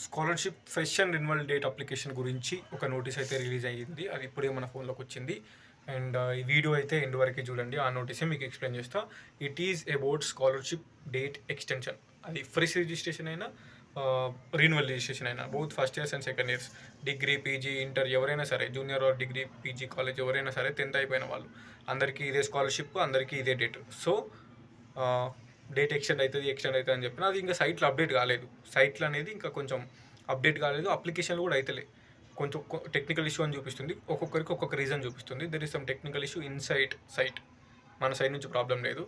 Scholarship fresh and renewal date application గురించి ఒక notice అయితే రిలీజ్ అయ్యింది. అది ఇప్పుడే మన ఫోన్లోకి వచ్చింది. అండ్ ఈ వీడియో అయితే ఎండ్ వరకు చూడండి. ఆ నోటీసే మీకు ఎక్స్ప్లెయిన్ చేస్తా. It is about scholarship date extension. అది ఫ్రెష్ రిజిస్ట్రేషన్ అయినా రెన్యువల్ రిజిస్ట్రేషన్ అయినా, both first years and second years, degree, PG, inter ఎవరైనా సరే, junior are degree, PG college ఎవరైనా సరే, 10th అయిపోయిన వాళ్ళు అందరికీ ఇదే స్కాలర్షిప్, అందరికీ ఇదే డేట్. సో డేట్ ఎక్స్టెండ్ అవుతుంది అని చెప్పిన అది ఇంకా సైట్లో అప్డేట్ కాలేదు. సైట్లో అనేది ఇంకా కొంచెం అప్డేట్ కాలేదు. అప్లికేషన్లు కూడా అవుతలే. కొంచెం టెక్నికల్ ఇష్యూ అని చూపిస్తుంది. ఒక్కొక్కరికి ఒక్కొక్క రీజన్ చూపిస్తుంది. There is some technical issue inside site. మన సైడ్ నుంచి ప్రాబ్లం లేదు.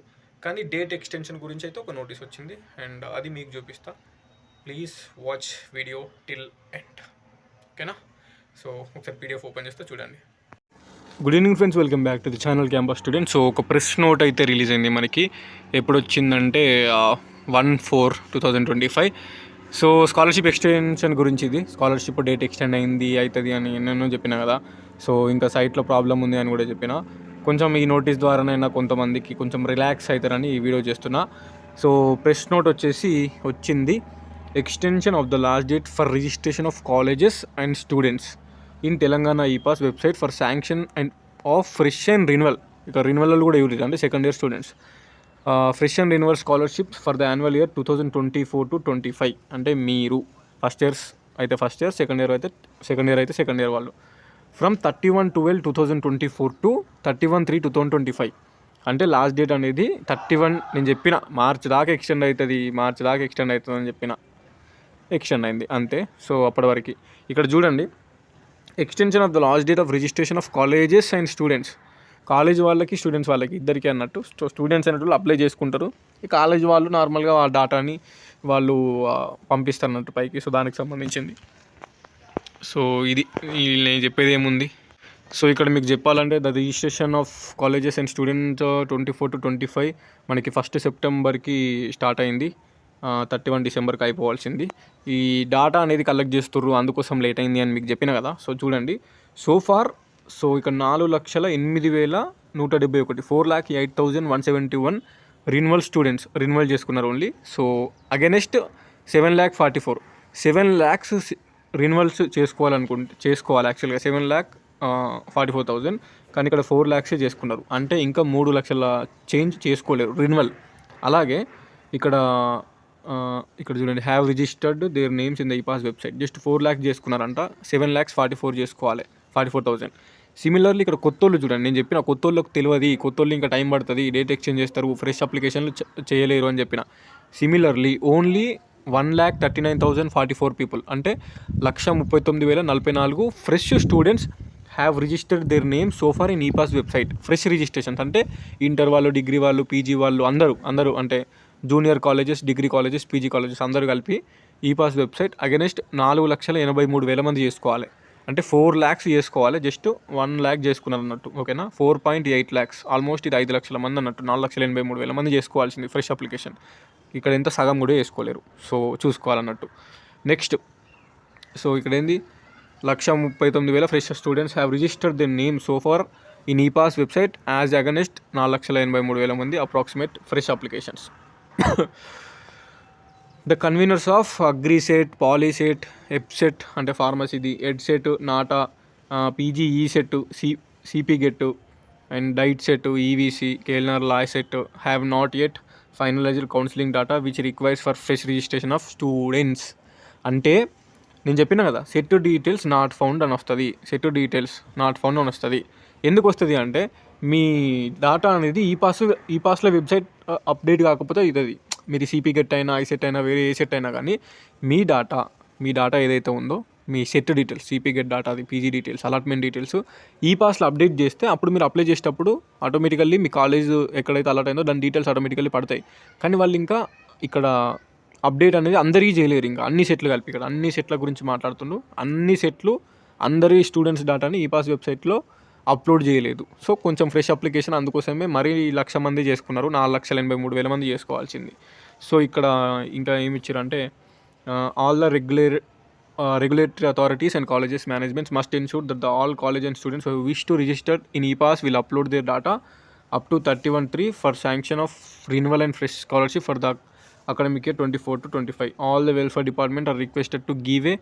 కానీ డేట్ ఎక్స్టెన్షన్ గురించి అయితే ఒక నోటీస్ వచ్చింది. అండ్ అది మీకు చూపిస్తా. Please watch video till end. ఓకేనా? సో ఒకసారి పీడిఎఫ్ ఓపెన్ చేస్తే చూడండి. Good evening friends, welcome back to the channel campus student. So ఒక ప్రెస్ నోట్ అయితే రిలీజ్ అయింది మనకి. ఎప్పుడు వచ్చిందంటే 1/4/2025. సో స్కాలర్షిప్ ఎక్స్టెన్షన్ గురించి. ఇది స్కాలర్షిప్ డేట్ ఎక్స్టెండ్ అవుతుంది అని నేను చెప్పిన కదా. సో ఇంకా సైట్లో ప్రాబ్లం ఉంది అని కూడా చెప్పిన. కొంచెం ఈ నోటీస్ ద్వారానైనా కొంతమందికి కొంచెం రిలాక్స్ అవుతారని ఈ వీడియో చేస్తున్నా. సో ప్రెస్ నోట్ వచ్చింది. Extension of the last date for registration of colleges and students in Telangana epass website for sanction and of fresh and renewal. ఇక రెన్యువల్ కూడా యూజ్ అంటే second year students fresh and renewal scholarships for the annual year 2024 to 25. అంటే మీరు first year అయితే first year, second year అయితే second year వాళ్ళు from 31/12/2024 to 31/3/2025. అంటే last date అనేది 31. నేను చెప్పిన మార్చ్ దాకా ఎక్స్టెండ్ అవుతుంది అని చెప్పిన. ఎక్స్టెండ్ అయింది అంతే. సో అప్పటి వరకు ఇక్కడ చూడండి. Extension of the last date of registration of colleges and students. College వాళ్ళకి, స్టూడెంట్స్ వాళ్ళకి ఇద్దరికి అన్నట్టు. స్టూడెంట్స్ అన్నట్టు అప్లై చేసుకుంటారు. ఈ కాలేజ్ వాళ్ళు నార్మల్గా ఆ డాటాని వాళ్ళు పంపిస్తారు అన్నట్టు పైకి. సో దానికి సంబంధించింది. సో ఇది నేను చెప్పేది ఏముంది. సో ఇక్కడ మీకు చెప్పాలంటే the registration of colleges and students 24 to 25 మనకి 1 సెప్టెంబర్కి స్టార్ట్ అయింది. 31 డిసెంబర్కి అయిపోవాల్సింది. ఈ డాటా అనేది కలెక్ట్ చేస్తుర్రు, అందుకోసం లేట్ అయింది అని మీకు చెప్పిన కదా. సో చూడండి. సో ఫార్ ఇక్కడ 4,08,171 4,08,171 రెన్యువల్ స్టూడెంట్స్ రెన్యువల్ చేసుకున్నారు only. So against 7,44,000 7 lakhs renewals చేసుకోవాలి యాక్చువల్గా 7,44,000. కానీ ఇక్కడ 4 lakhs చేసుకున్నారు. అంటే ఇంకా 3 లక్షల చేంజ్ చేసుకోలేరు రెన్యువల్. అలాగే ఇక్కడ చూడండి, have registered their names in the epass website. Just 4 lakhs చేసుకున్నారంట. 7,44,000 చేసుకోవాలి, 44,000. సిమిలర్లీ ఇక్కడ కొత్తోళ్ళు చూడండి. నేను చెప్పిన కొత్తోళ్ళకి తెలియదు, కొత్తోళ్ళు ఇంకా టైం పడుతుంది, డేట్ ఎక్స్చేంజ్ చేస్తారు, ఫ్రెష్ అప్లికేషన్లు చేయలేరు అని చెప్పిన. సిమిలర్లీ ఓన్లీ 1,39,044 పీపుల్ అంటే 1,39,044 fresh students have registered their name so far in epass website. Fresh registrations అంటే ఇంటర్ వాళ్ళు, డిగ్రీ వాళ్ళు, పీజీ వాళ్ళు అందరూ అంటే junior colleges, degree colleges, PG colleges అందరూ కలిపి ఈపాస్ వెబ్సైట్ అగెనెస్ట్ 4,83,000 మంది చేసుకోవాలి. అంటే 4 lakhs చేసుకోవాలి. జస్ట్ 1 lakh చేసుకున్నారు అన్నట్టు. ఓకేనా? 4.8 lakhs ఆల్మోస్ట్ ఇది 5 లక్షల మంది అన్నట్టు. 4,83,000 మంది చేసుకోవాల్సింది ఫ్రెష్ అప్లికేషన్. ఇక్కడ ఎంత సగం కూడా చేసుకోలేరు. సో చూసుకోవాలన్నట్టు. నెక్స్ట్ సో ఇక్కడ ఏంది, 1,39,000 fresh students have registered the name so far in epass website as against 4,83,000 మంది approximate fresh applications. The conveners of AGRICET, POLYCET, EAPCET అంటే ఫార్మసీది, EdCET, NATA, PG ECET, CPGET and DIETCET, EVC, కేల్నర్, LAWCET have not yet finalized counselling data which requires for fresh registration of students. అంటే నేను చెప్పిన కదా, set details not found అని వస్తుంది. ఎందుకు వస్తుంది అంటే మీ డాటా అనేది ఈపాస్లో వెబ్సైట్ అప్డేట్ కాకపోతే అవుతుంది. మీరు సిపి గెట్ అయినా, ఐసెట్ అయినా, వేరే ఏ సెట్ అయినా కానీ మీ డాటా ఏదైతే ఉందో మీ CET details, CPGET data, అది పీజీ డీటెయిల్స్, అలాట్మెంట్ డీటెయిల్స్ ఈపాస్లో అప్డేట్ చేస్తే అప్పుడు మీరు అప్లై చేసేటప్పుడు ఆటోమేటికల్లీ మీ కాలేజ్ ఎక్కడైతే అలాట్ అయిందో దాని డీటెయిల్స్ ఆటోమేటికల్లీ పడతాయి. కానీ వాళ్ళు ఇంకా ఇక్కడ అప్డేట్ అనేది అందరికీ చేయలేరు. ఇంకా అన్ని సెట్లు కలిపి ఇక్కడ అన్ని సెట్ల గురించి మాట్లాడుతుండ్రు. అన్ని సెట్లు అందరి స్టూడెంట్స్ డాటాని ఈపాస్ వెబ్సైట్లో అప్లోడ్ చేయలేదు. సో కొంచెం ఫ్రెష్ అప్లికేషన్, అందుకోసమే మరీ 1,00,000 మంది చేసుకున్నారు. 4,83,000 మంది చేసుకోవాల్సింది. సో ఇక్కడ ఇంకా ఏమి ఇచ్చారంటే all the regulatory authorities and colleges managements must ensure that all college and students who wish to register in EPAS will upload their data up to 31/3 for sanction of renewal and fresh scholarship for the academic year 24 to 25. All the welfare department are requested to give a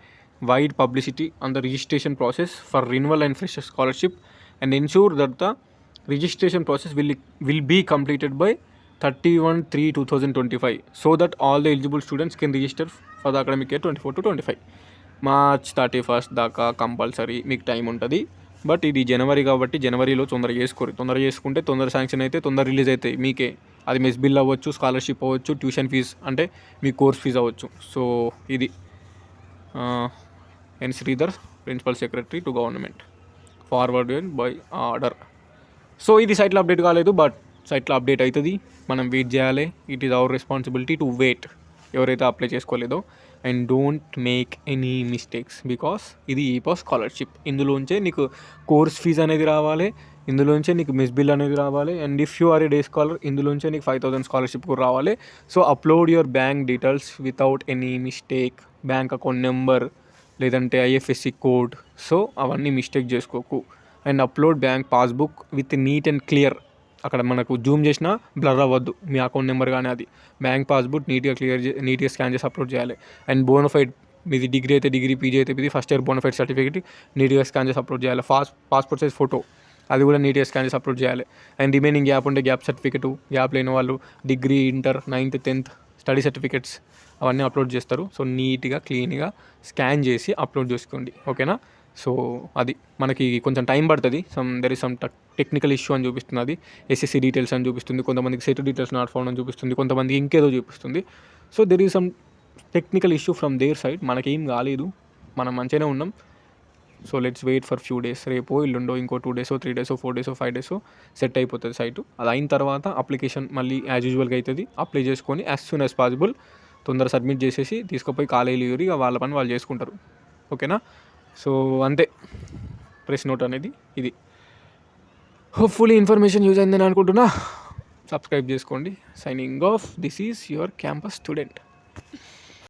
wide publicity on the registration process for renewal and fresher scholarship and ensure that the registration process will be completed by 31/3/2025 so that all the eligible students can register for the academic year 24 to 25. March 31 దాకా compulsory మీకు time ఉంటుంది. But ఇది జనవరి కాబట్టి జనవరిలో తొందరగా చేసుకోరు. తొందరగా చేసుకుంటే తొందర శాంక్షన్ అయితే తొందర రిలీజ్ అవుతాయి మీకే. అది మెస్ బిల్ అవ్వచ్చు, స్కాలర్షిప్ అవ్వచ్చు, ట్యూషన్ ఫీజ్ అంటే మీ కోర్స్ ఫీజ్ అవ్వచ్చు. సో ఇది N Sridhar, principal secretary to government, forward by order. So ఇది సైట్లో అప్డేట్ కాలేదు, బట్ సైట్లో అప్డేట్ అవుతుంది. మనం వెయిట్ చేయాలి. It is our responsibility to wait, ఎవరైతే అప్లై చేసుకోలేదో. And don't make any mistakes because ఇది ఈపాస్ స్కాలర్షిప్. ఇందులోంచే నీకు కోర్స్ ఫీజ్ అనేది రావాలి, ఇందులోంచే నీకు మిస్ బిల్ అనేది రావాలి. And if you are a day scholar ఇందులోంచే నీకు 5,000 స్కాలర్షిప్ కూడా రావాలి. So upload your bank details without any mistake. Bank account number లేదంటే ఐఎఫ్ఎస్సి కోడ్, సో అవన్నీ మిస్టేక్ చేసుకోకు. And upload bank passbook with neat and clear. అక్కడ మనకు Zoom చేసినా బ్లర్ అవ్వద్దు మీ అకౌంట్ నెంబర్ కానీ అది. బ్యాంక్ పాస్బుక్ నీట్గా స్కాన్ చేసి అప్లోడ్ చేయాలి. అండ్ బోనఫైడ్, మీది డిగ్రీ అయితే డిగ్రీ, పీజీ అయితే ఇది ఫస్ట్ ఇయర్ బోనఫైడ్ సర్టిఫికేట్ నీట్గా స్కాన్ చేసి అప్లోడ్ చేయాలి. పాస్పోర్ట్ సైజ్ ఫోటో అది కూడా నీట్గా స్కాన్ చేసి అప్లోడ్ చేయాలి. అండ్ రిమైనింగ్ గ్యాప్ ఉంటే గ్యాప్ సర్టిఫికేటు, గ్యాప్ లేని వాళ్ళు degree, inter, 9th, 10th study certificates అవన్నీ అప్లోడ్ చేస్తారు. సో నీట్గా క్లీన్గా స్కాన్ చేసి అప్లోడ్ చేసుకోండి, ఓకేనా. సో అది మనకి కొంచెం టైం పడుతుంది. There is some technical issue అని చూపిస్తుంది. అది ఎస్ఎస్సి డీటెయిల్స్ అని చూపిస్తుంది, కొంతమందికి సెట్ డీటెయిల్స్ నాట్ ఫౌండ్ అని చూపిస్తుంది, కొంతమందికి ఇంకేదో చూపిస్తుంది. So there is some technical issue from their side. మనకేం కాలేదు, మనం మంచిగానే ఉన్నాం. So let's wait for few days. రేపో ఇల్లుండో ఇంకో 2 days 3 days 4 days 5 days set అయిపోతుంది సైటు. అది అయిన తర్వాత అప్లికేషన్ మళ్ళీ యాజ్ యూజువల్గా అవుతుంది. అప్లై చేసుకొని యాజ్ సూన్ యాజ్ పాసిబుల్ తొందర సబ్మిట్ చేసేసి తీసుకుపోయి కాలేజీలు ఇక వాళ్ళ పని వాళ్ళు చేసుకుంటారు, ఓకేనా. సో అంతే ప్రెస్ నోట్ అనేది ఇది. హోప్ఫుల్లీ ఇన్ఫర్మేషన్ యూజ్ అయిందని అనుకుంటున్నా. సబ్స్క్రైబ్ చేసుకోండి. Signing off. This is your campus student.